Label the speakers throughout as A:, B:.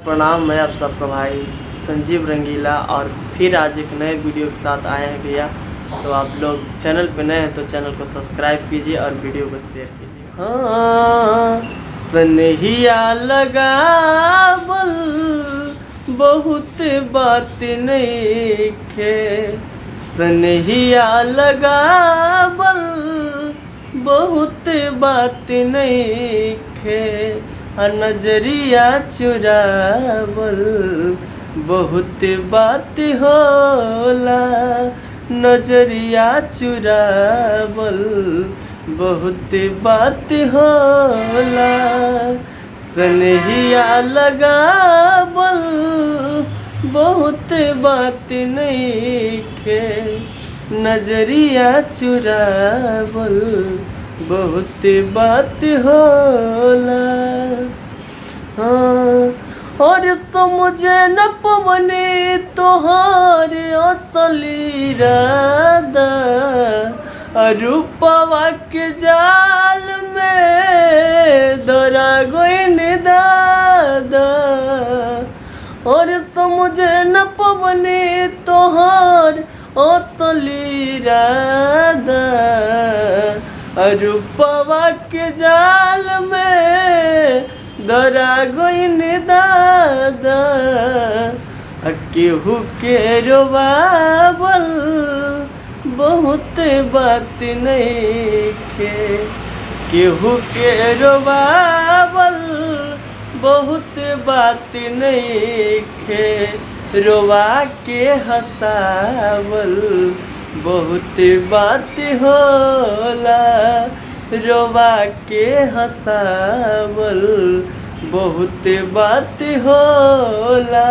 A: प्रणाम। मैं आप सबका भाई संजीव रंगीला और फिर आज एक नए वीडियो के साथ आए हैं भैया। तो आप लोग चैनल पे नए हैं तो चैनल को सब्सक्राइब कीजिए और वीडियो को शेयर कीजिए। हाँ, सनहिया लगा बल बहुत बात नहीं खे, सनहिया लगा बल बहुत बात नहीं खे, नजरिया चुरावल बहुत बात होला, नजरिया चुरावल बहुत बात होला, सनहिया लगावल बहुत बात नइखे, नजरिया चुरावल बहुत बात होला। हाँ, और समझे न पवने तोहार असली इरादा, रूपवा के जाल में धरा गइल दादा, और समझे न पवने तोहार असली इरादा, रूपवा के जाल में धरा गइल दादा, केहू के रोवावल बहुत बात नइखे, केहू के रोवावल बहुत बात नइखे, रोवा के हंसावल बहुत बात होला, रोवा के हंसावल बहुत बात होला,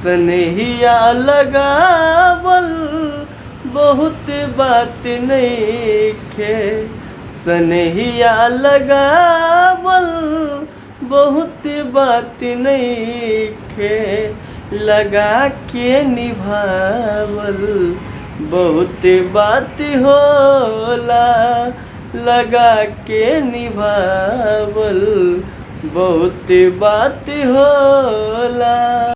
A: सनहिया लगावल बहुत बात नइखे, सनहिया लगावल बहुत बात नइखे, लगा के निभावल बहुत बात होला, लगा के निभावल बहुत बात होला।